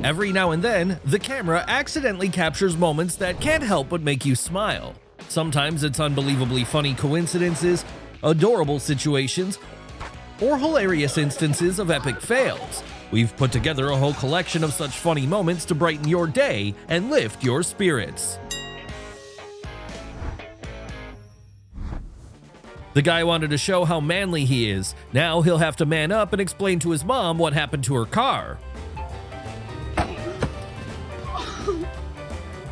Every now and then, the camera accidentally captures moments that can't help but make you smile. Sometimes it's unbelievably funny coincidences, adorable situations, or hilarious instances of epic fails. We've put together a whole collection of such funny moments to brighten your day and lift your spirits. The guy wanted to show how manly he is. Now he'll have to man up and explain to his mom what happened to her car.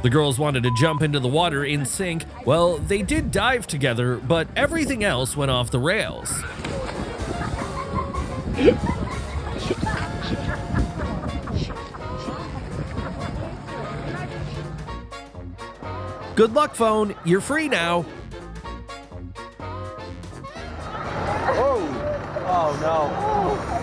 The girls wanted to jump into the water in sync. Well, they did dive together, but everything else went off the rails. Good luck, phone. You're free now. Oh no.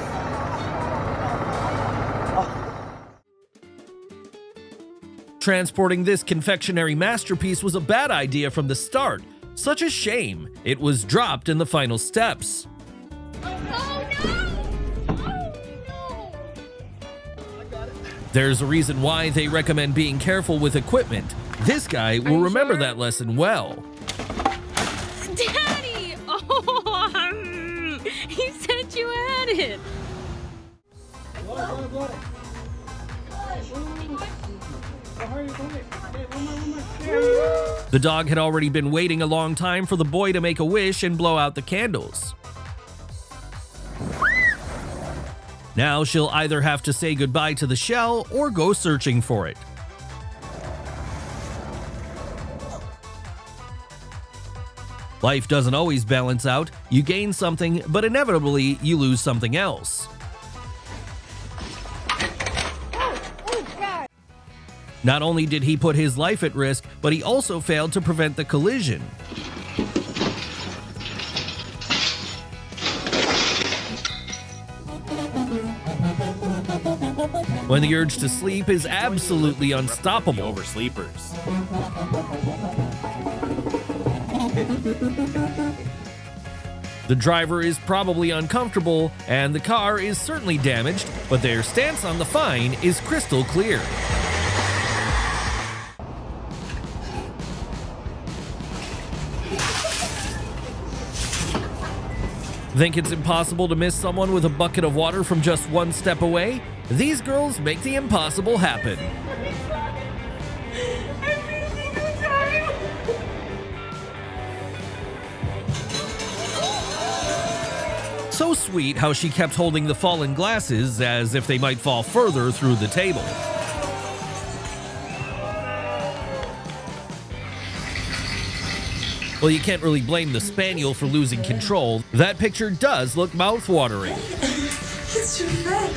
Transporting this confectionery masterpiece was a bad idea from the start. Such a shame. It was dropped in the final steps. There's a reason why they recommend being careful with equipment. This guy will remember that lesson well. Daddy! Oh, he said you had it. The dog had already been waiting a long time for the boy to make a wish and blow out the candles. Now she'll either have to say goodbye to the shell or go searching for it. Life doesn't always balance out. You gain something, but inevitably you lose something else. Not only did he put his life at risk, but he also failed to prevent the collision. When the urge to sleep is absolutely unstoppable. Oversleepers. The driver is probably uncomfortable, and the car is certainly damaged, but their stance on the fine is crystal clear. Think it's impossible to miss someone with a bucket of water from just one step away? These girls make the impossible happen. So sweet how she kept holding the fallen glasses as if they might fall further through the table. Well, you can't really blame the spaniel for losing control. That picture does look mouth-watering. It's too fat.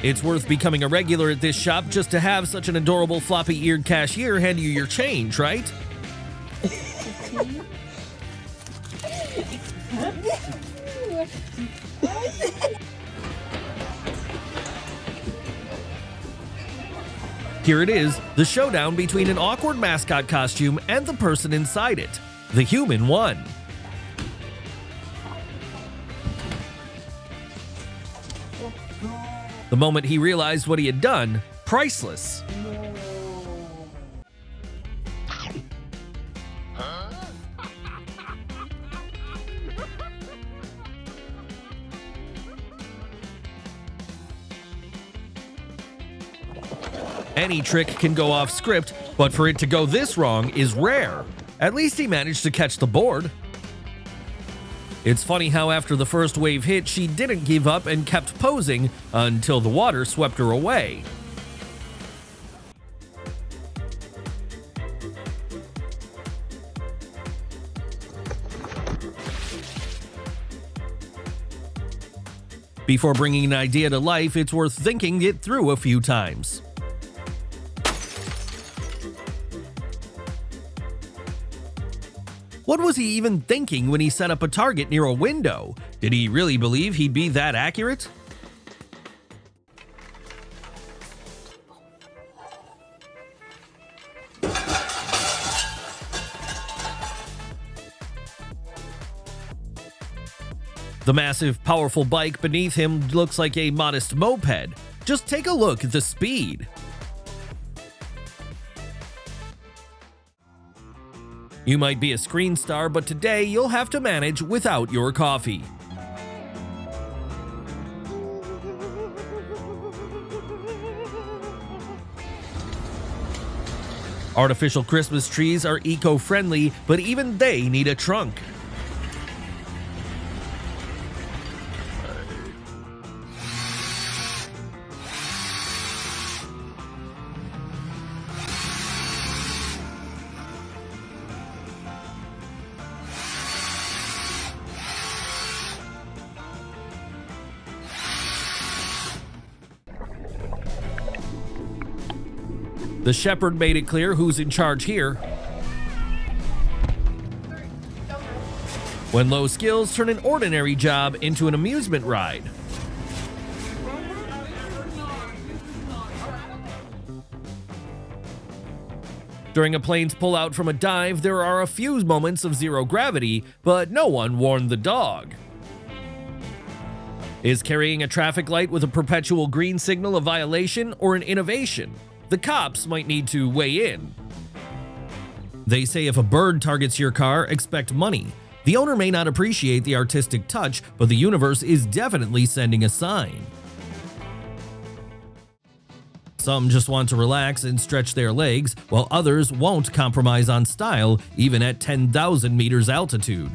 It's worth becoming a regular at this shop just to have such an adorable floppy-eared cashier hand you your change, right? Here it is, the showdown between an awkward mascot costume and the person inside it. The human won. The moment he realized what he had done, priceless. Any trick can go off script, but for it to go this wrong is rare. At least he managed to catch the board. It's funny how after the first wave hit, she didn't give up and kept posing until the water swept her away. Before bringing an idea to life, it's worth thinking it through a few times. What was he even thinking when he set up a target near a window? Did he really believe he'd be that accurate? The massive, powerful bike beneath him looks like a modest moped. Just take a look at the speed. You might be a screen star, but today you'll have to manage without your coffee. Artificial Christmas trees are eco-friendly, but even they need a trunk. The shepherd made it clear who's in charge here. When low skills turn an ordinary job into an amusement ride. During a plane's pullout from a dive, there are a few moments of zero gravity, but no one warned the dog. Is carrying a traffic light with a perpetual green signal a violation or an innovation? The cops might need to weigh in. They say if a bird targets your car, expect money. The owner may not appreciate the artistic touch, but the universe is definitely sending a sign. Some just want to relax and stretch their legs, while others won't compromise on style, even at 10,000 meters altitude.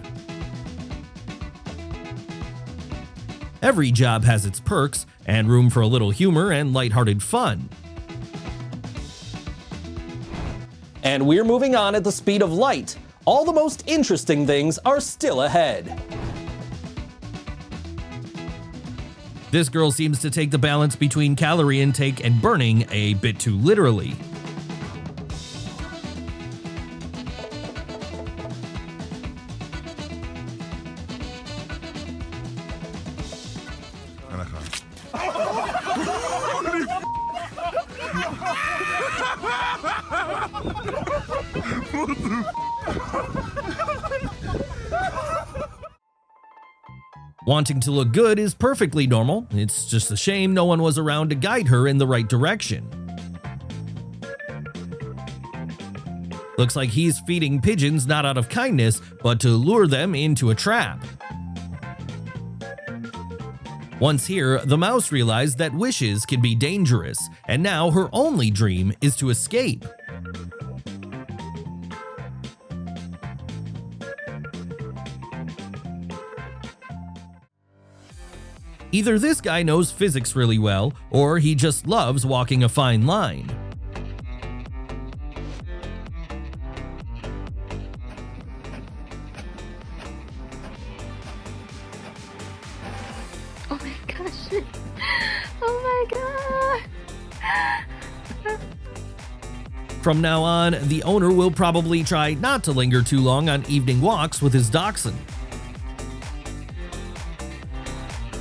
Every job has its perks, and room for a little humor and lighthearted fun. And we're moving on at the speed of light. All the most interesting things are still ahead. This girl seems to take the balance between calorie intake and burning a bit too literally. Wanting to look good is perfectly normal. It's just a shame no one was around to guide her in the right direction. Looks like he's feeding pigeons not out of kindness, but to lure them into a trap. Once here, the mouse realized that wishes can be dangerous, and now her only dream is to escape. Either this guy knows physics really well, or he just loves walking a fine line. Oh my gosh. Oh my god. From now on, the owner will probably try not to linger too long on evening walks with his dachshund.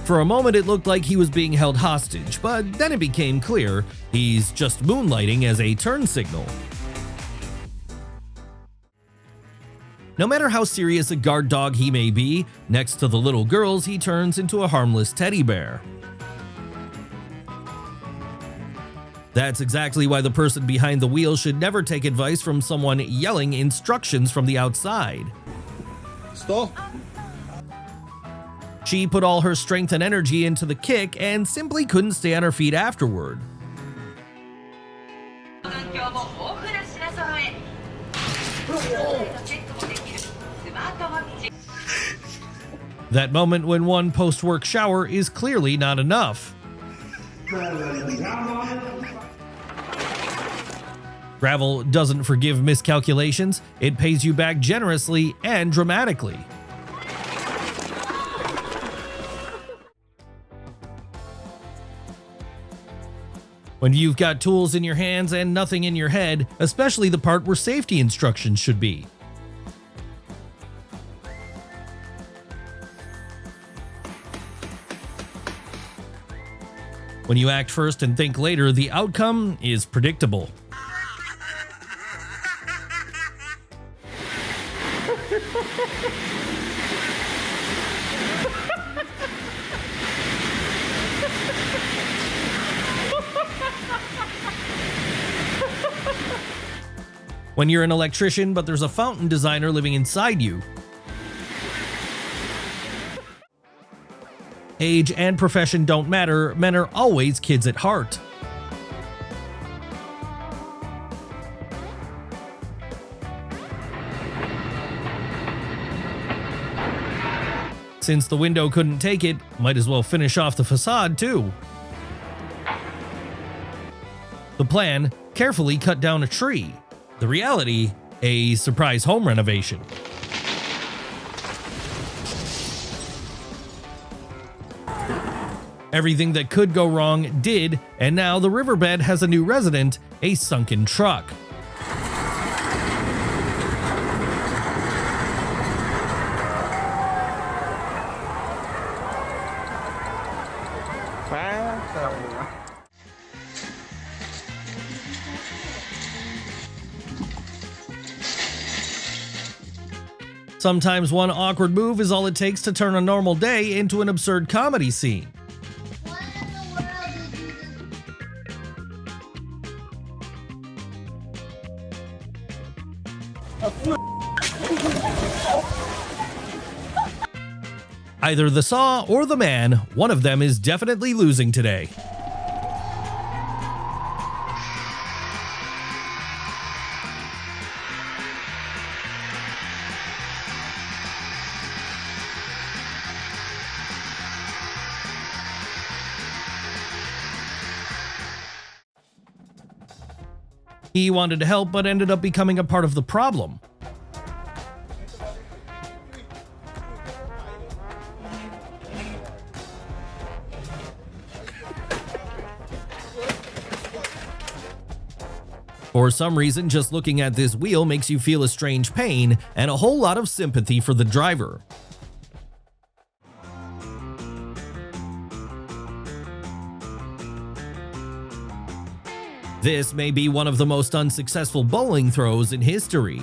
For a moment, it looked like he was being held hostage, but then it became clear he's just moonlighting as a turn signal. No matter how serious a guard dog he may be, next to the little girls, he turns into a harmless teddy bear. That's exactly why the person behind the wheel should never take advice from someone yelling instructions from the outside. Stop. She put all her strength and energy into the kick and simply couldn't stay on her feet afterward. That moment when one post-work shower is clearly not enough. Gravel doesn't forgive miscalculations, it pays you back generously and dramatically. When you've got tools in your hands and nothing in your head, especially the part where safety instructions should be. When you act first and think later, the outcome is predictable. When you're an electrician, but there's a fountain designer living inside you. Age and profession don't matter, men are always kids at heart. Since the window couldn't take it, might as well finish off the facade too. The plan, carefully cut down a tree. The reality, a surprise home renovation. Everything that could go wrong did, and now the riverbed has a new resident, a sunken truck. Sometimes one awkward move is all it takes to turn a normal day into an absurd comedy scene. What in the world did you Either the saw or the man, one of them is definitely losing today. He wanted to help, but ended up becoming a part of the problem. For some reason, just looking at this wheel makes you feel a strange pain and a whole lot of sympathy for the driver. This may be one of the most unsuccessful bowling throws in history.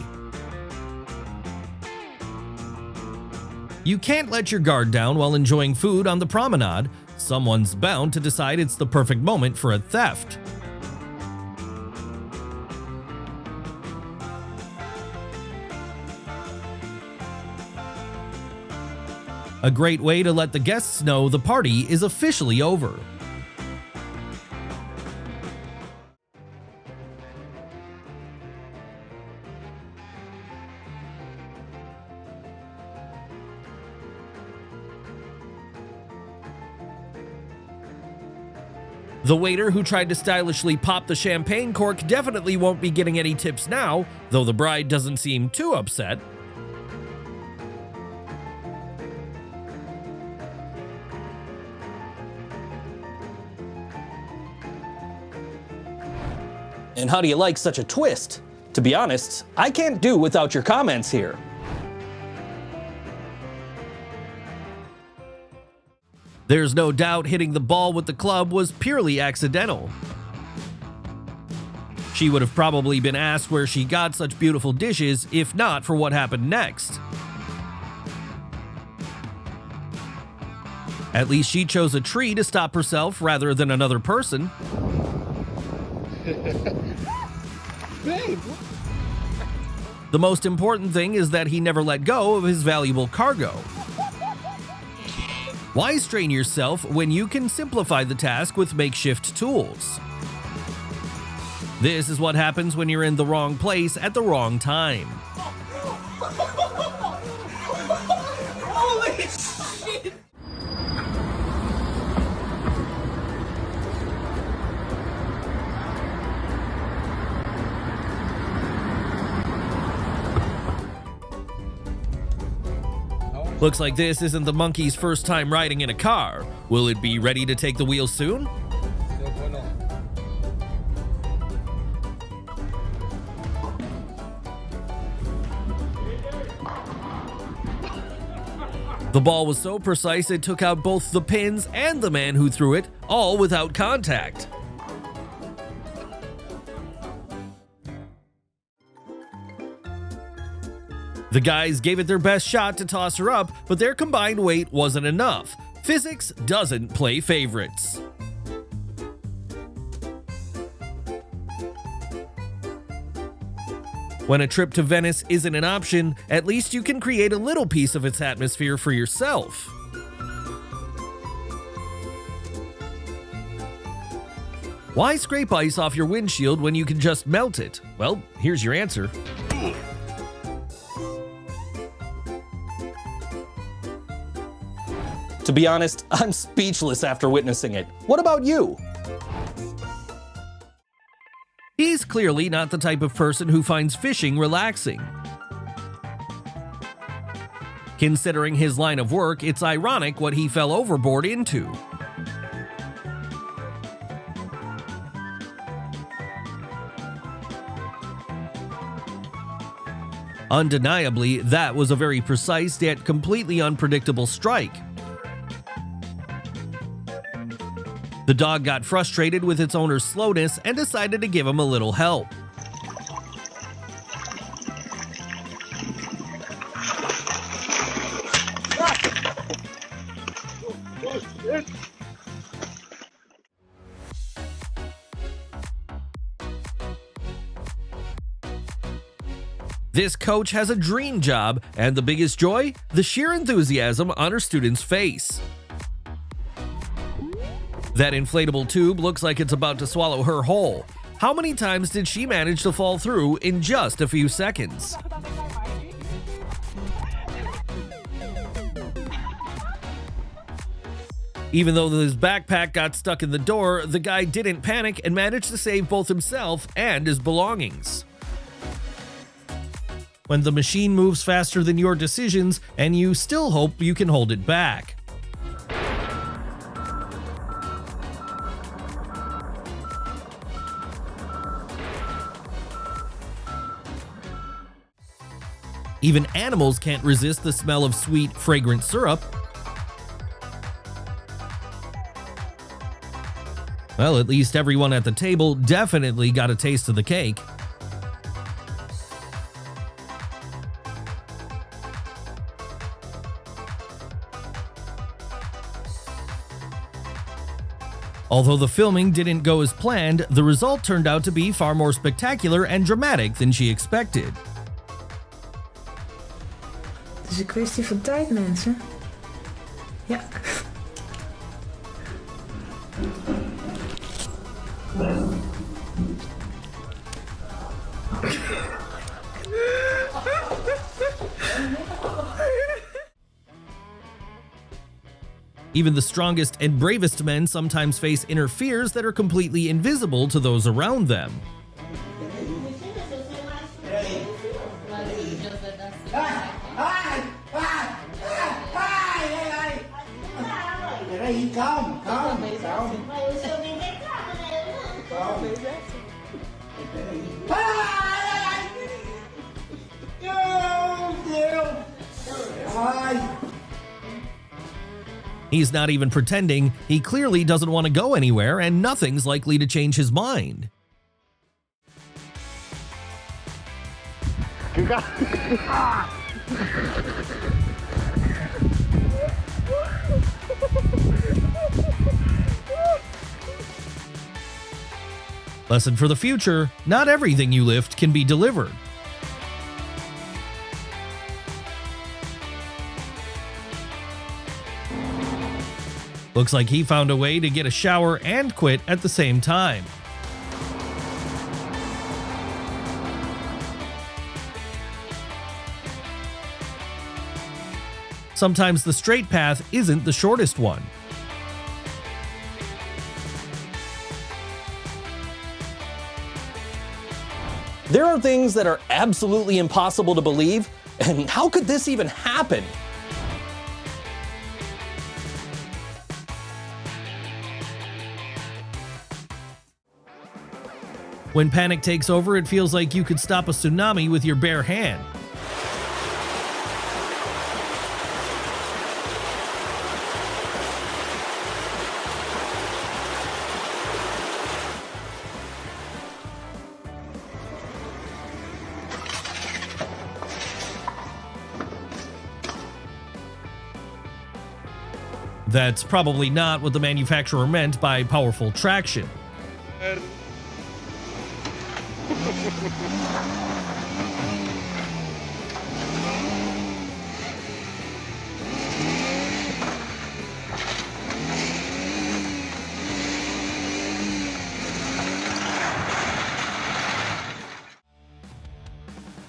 You can't let your guard down while enjoying food on the promenade. Someone's bound to decide it's the perfect moment for a theft. A great way to let the guests know the party is officially over. The waiter who tried to stylishly pop the champagne cork definitely won't be getting any tips now, though the bride doesn't seem too upset. And how do you like such a twist? To be honest, I can't do without your comments here. There's no doubt hitting the ball with the club was purely accidental. She would have probably been asked where she got such beautiful dishes if not for what happened next. At least she chose a tree to stop herself rather than another person. Babe. The most important thing is that he never let go of his valuable cargo. Why strain yourself when you can simplify the task with makeshift tools? This is what happens when you're in the wrong place at the wrong time. Holy shit! Looks like this isn't the monkey's first time riding in a car. Will it be ready to take the wheel soon? The ball was so precise it took out both the pins and the man who threw it, all without contact. The guys gave it their best shot to toss her up, but their combined weight wasn't enough. Physics doesn't play favorites. When a trip to Venice isn't an option, at least you can create a little piece of its atmosphere for yourself. Why scrape ice off your windshield when you can just melt it? Well, here's your answer. To be honest, I'm speechless after witnessing it. What about you? He's clearly not the type of person who finds fishing relaxing. Considering his line of work, it's ironic what he fell overboard into. Undeniably, that was a very precise yet completely unpredictable strike. The dog got frustrated with its owner's slowness and decided to give him a little help. This coach has a dream job, and the biggest joy? The sheer enthusiasm on her student's face. That inflatable tube looks like it's about to swallow her whole. How many times did she manage to fall through in just a few seconds? Even though his backpack got stuck in the door, the guy didn't panic and managed to save both himself and his belongings. When the machine moves faster than your decisions, and you still hope you can hold it back. Even animals can't resist the smell of sweet, fragrant syrup. Well, at least everyone at the table definitely got a taste of the cake. Although the filming didn't go as planned, the result turned out to be far more spectacular and dramatic than she expected. Het is een kwestie van tijd, mensen. Ja. Even the strongest and bravest men sometimes face inner fears that are completely invisible to those around them. He's not even pretending. He clearly doesn't want to go anywhere, and nothing's likely to change his mind. Lesson for the future: not everything you lift can be delivered. Looks like he found a way to get a shower and quit at the same time. Sometimes the straight path isn't the shortest one. There are things that are absolutely impossible to believe, and how could this even happen? When panic takes over, it feels like you could stop a tsunami with your bare hand. That's probably not what the manufacturer meant by powerful traction.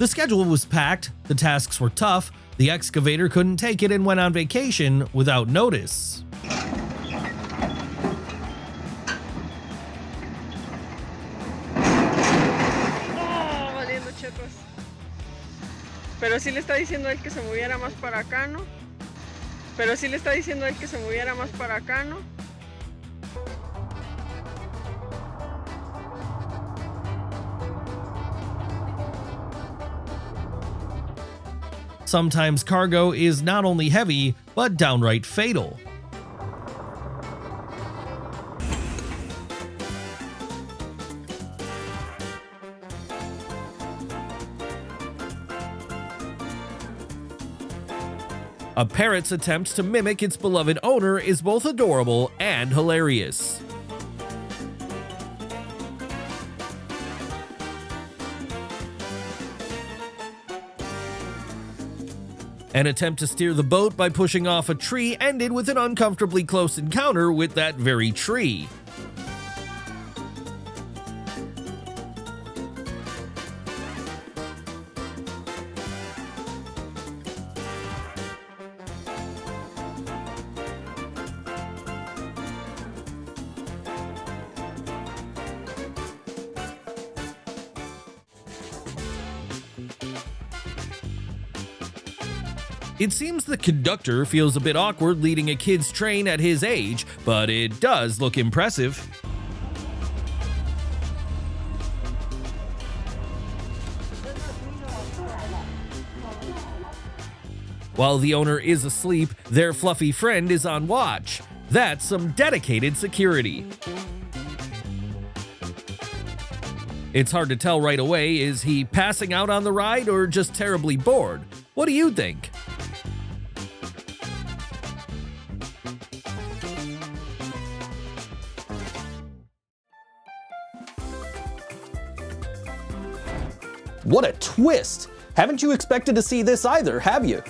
The schedule was packed, the tasks were tough, the excavator couldn't take it and went on vacation without notice. Oh, valiendo chetos. Pero sí le está diciendo a él que se moviera más para acá, ¿no? Pero sí le está diciendo a él que se moviera más para acá, ¿no? Sometimes cargo is not only heavy, but downright fatal. A parrot's attempt to mimic its beloved owner is both adorable and hilarious. An attempt to steer the boat by pushing off a tree ended with an uncomfortably close encounter with that very tree. It seems the conductor feels a bit awkward leading a kid's train at his age, but it does look impressive. While the owner is asleep, their fluffy friend is on watch. That's some dedicated security. It's hard to tell right away, is he passing out on the ride or just terribly bored? What do you think? What a twist! Haven't you expected to see this either, have you?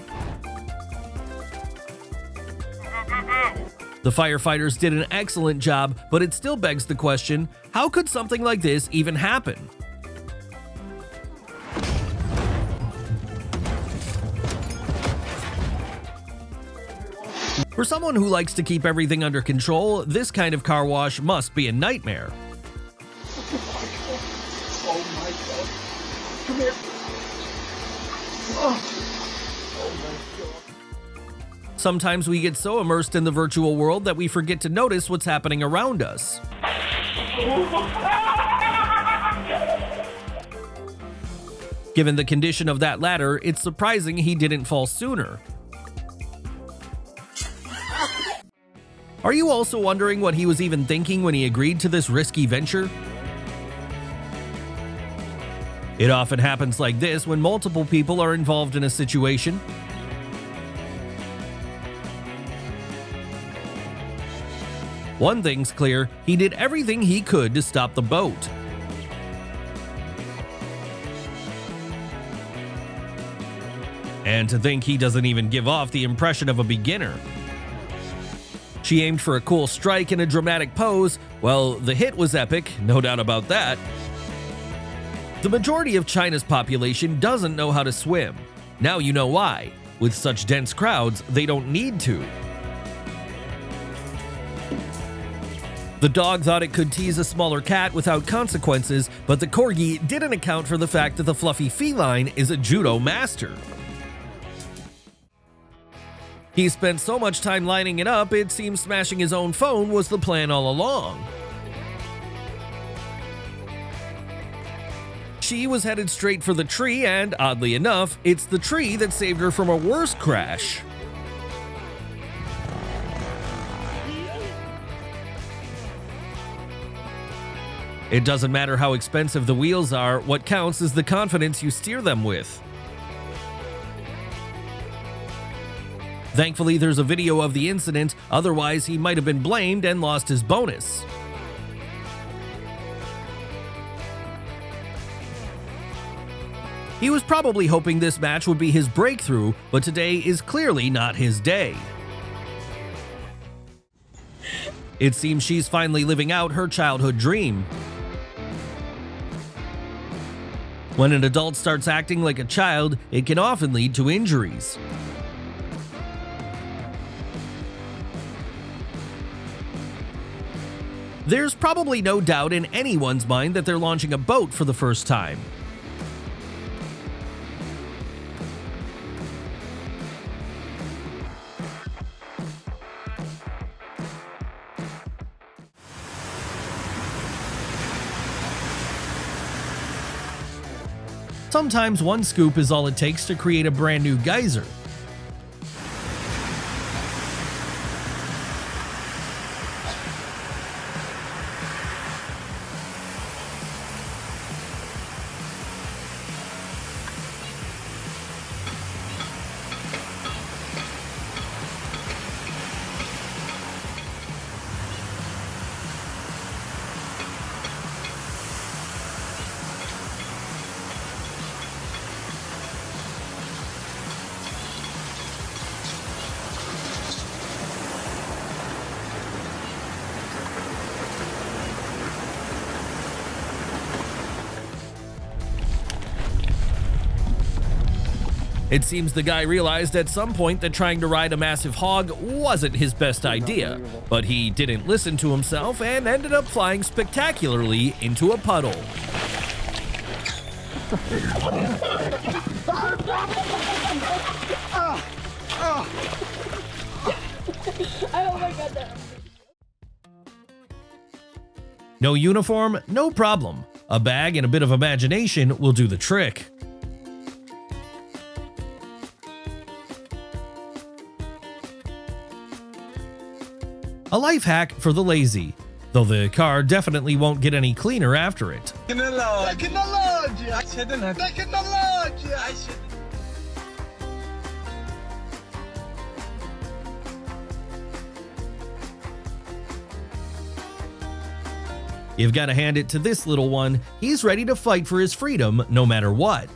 The firefighters did an excellent job, but it still begs the question, how could something like this even happen? For someone who likes to keep everything under control, this kind of car wash must be a nightmare. Oh my god. Come here. Oh. Sometimes we get so immersed in the virtual world that we forget to notice what's happening around us. Given the condition of that ladder, it's surprising he didn't fall sooner. Are you also wondering what he was even thinking when he agreed to this risky venture? It often happens like this when multiple people are involved in a situation. One thing's clear, he did everything he could to stop the boat. And to think he doesn't even give off the impression of a beginner. She aimed for a cool strike and a dramatic pose. Well, the hit was epic, no doubt about that. The majority of China's population doesn't know how to swim. Now you know why. With such dense crowds, they don't need to. The dog thought it could tease a smaller cat without consequences, but the corgi didn't account for the fact that the fluffy feline is a judo master. He spent so much time lining it up, it seems smashing his own phone was the plan all along. She was headed straight for the tree, and oddly enough, it's the tree that saved her from a worse crash. It doesn't matter how expensive the wheels are, what counts is the confidence you steer them with. Thankfully, there's a video of the incident, otherwise he might have been blamed and lost his bonus. He was probably hoping this match would be his breakthrough, but today is clearly not his day. It seems she's finally living out her childhood dream. When an adult starts acting like a child, it can often lead to injuries. There's probably no doubt in anyone's mind that they're launching a boat for the first time. Sometimes one scoop is all it takes to create a brand new geyser. It seems the guy realized at some point that trying to ride a massive hog wasn't his best idea, but he didn't listen to himself and ended up flying spectacularly into a puddle. No uniform, no problem. A bag and a bit of imagination will do the trick. A life hack for the lazy, though the car definitely won't get any cleaner after it. You've got to hand it to this little one. He's ready to fight for his freedom no matter what.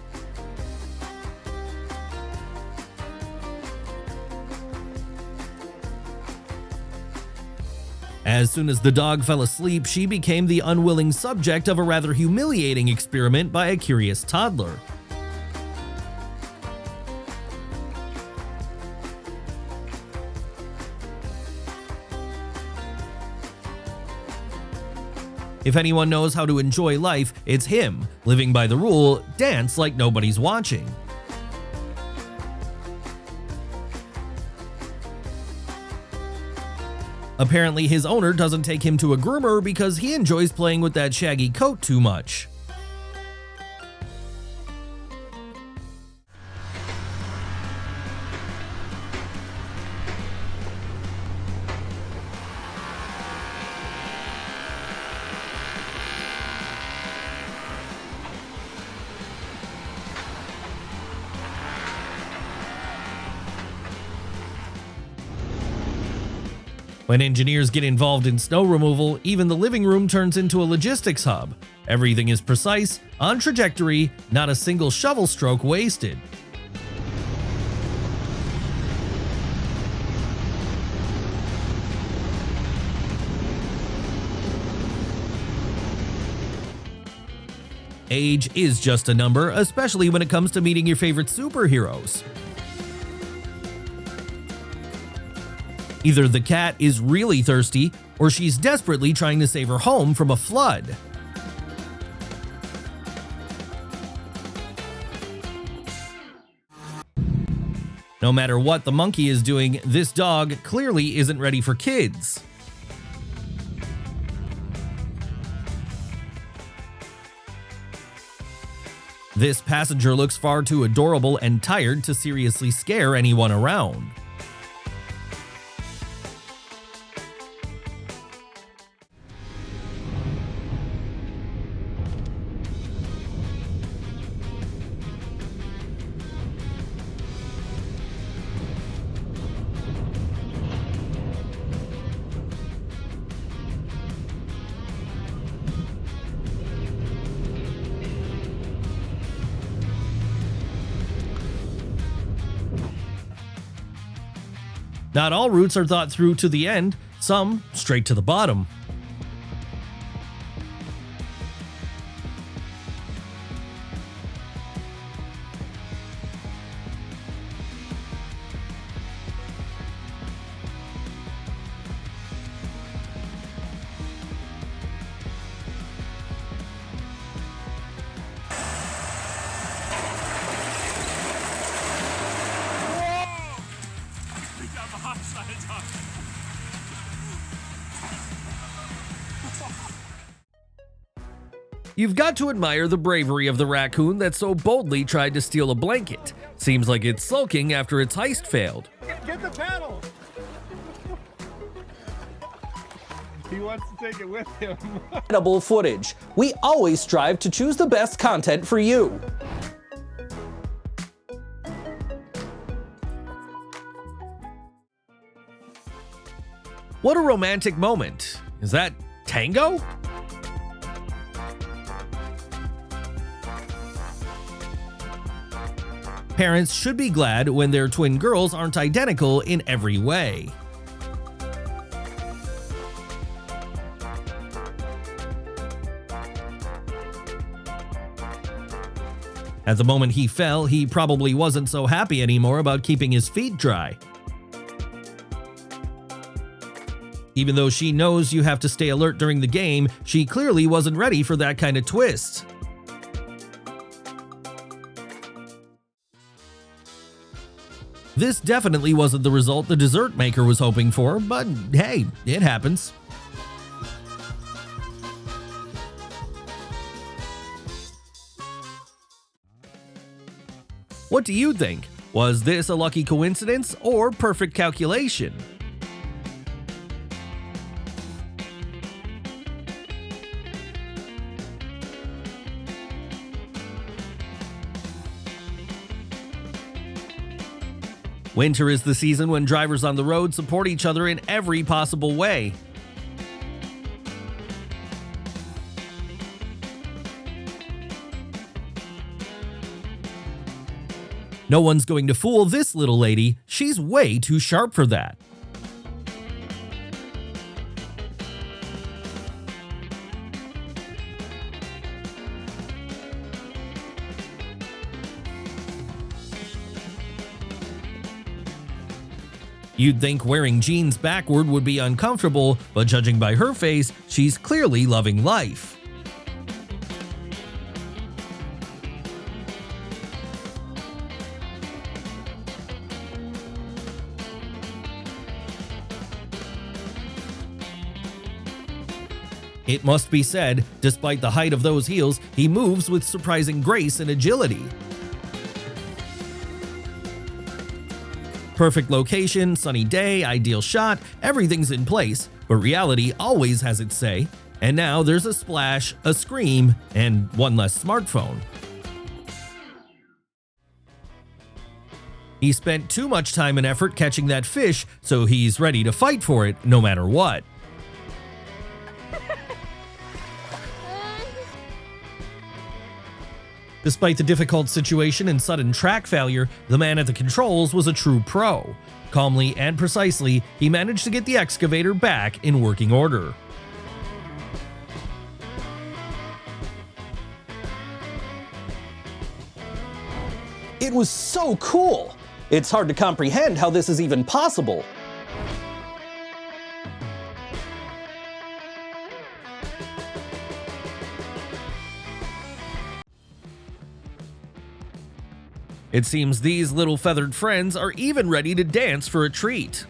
As soon as the dog fell asleep, she became the unwilling subject of a rather humiliating experiment by a curious toddler. If anyone knows how to enjoy life, it's him, living by the rule, dance like nobody's watching. Apparently, his owner doesn't take him to a groomer because he enjoys playing with that shaggy coat too much. When engineers get involved in snow removal, even the living room turns into a logistics hub. Everything is precise, on trajectory, not a single shovel stroke wasted. Age is just a number, especially when it comes to meeting your favorite superheroes. Either the cat is really thirsty, or she's desperately trying to save her home from a flood. No matter what the monkey is doing, this dog clearly isn't ready for kids. This passenger looks far too adorable and tired to seriously scare anyone around. Not all routes are thought through to the end, some straight to the bottom. You've got to admire the bravery of the raccoon that so boldly tried to steal a blanket. Seems like it's sulking after its heist failed. Get the paddle! He wants to take it with him. Incredible footage. We always strive to choose the best content for you. What a romantic moment. Is that tango? Parents should be glad when their twin girls aren't identical in every way. At the moment he fell, he probably wasn't so happy anymore about keeping his feet dry. Even though she knows you have to stay alert during the game, she clearly wasn't ready for that kind of twist. This definitely wasn't the result the dessert maker was hoping for, but hey, it happens. What do you think? Was this a lucky coincidence or perfect calculation? Winter is the season when drivers on the road support each other in every possible way. No one's going to fool this little lady. She's way too sharp for that. You'd think wearing jeans backward would be uncomfortable, but judging by her face, she's clearly loving life. It must be said, despite the height of those heels, he moves with surprising grace and agility. Perfect location, sunny day, ideal shot, everything's in place, but reality always has its say. And now there's a splash, a scream, and one less smartphone. He spent too much time and effort catching that fish, so he's ready to fight for it no matter what. Despite the difficult situation and sudden track failure, the man at the controls was a true pro. Calmly and precisely, he managed to get the excavator back in working order. It was so cool! It's hard to comprehend how this is even possible. It seems these little feathered friends are even ready to dance for a treat.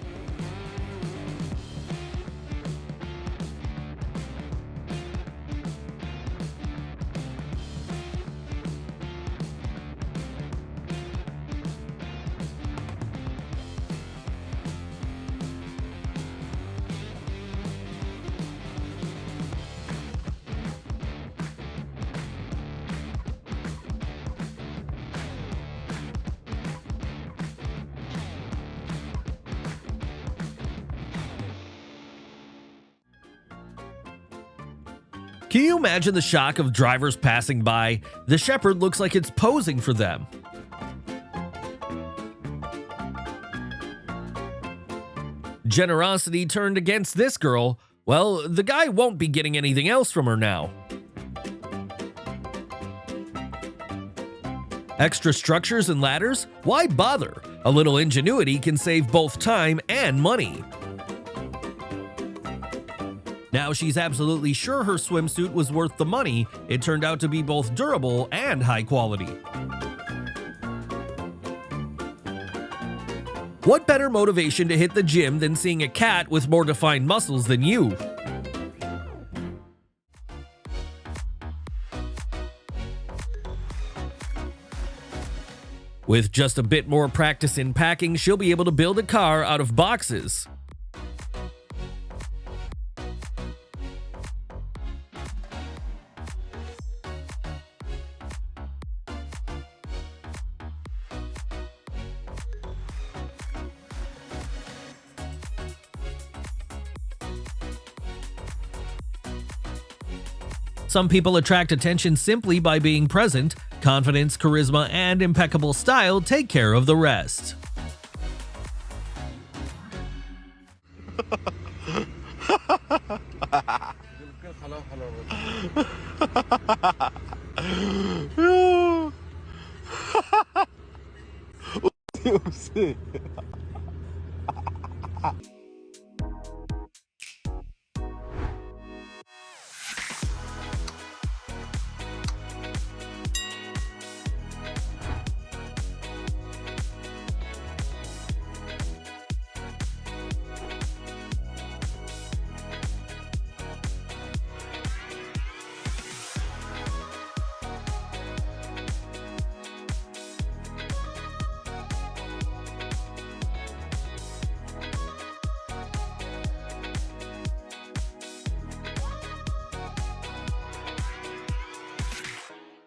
Can you imagine the shock of drivers passing by? The shepherd looks like it's posing for them. Generosity turned against this girl. Well, the guy won't be getting anything else from her now. Extra structures and ladders? Why bother? A little ingenuity can save both time and money. Now she's absolutely sure her swimsuit was worth the money. It turned out to be both durable and high quality. What better motivation to hit the gym than seeing a cat with more defined muscles than you? With just a bit more practice in packing, she'll be able to build a car out of boxes. Some people attract attention simply by being present. Confidence, charisma, and impeccable style take care of the rest.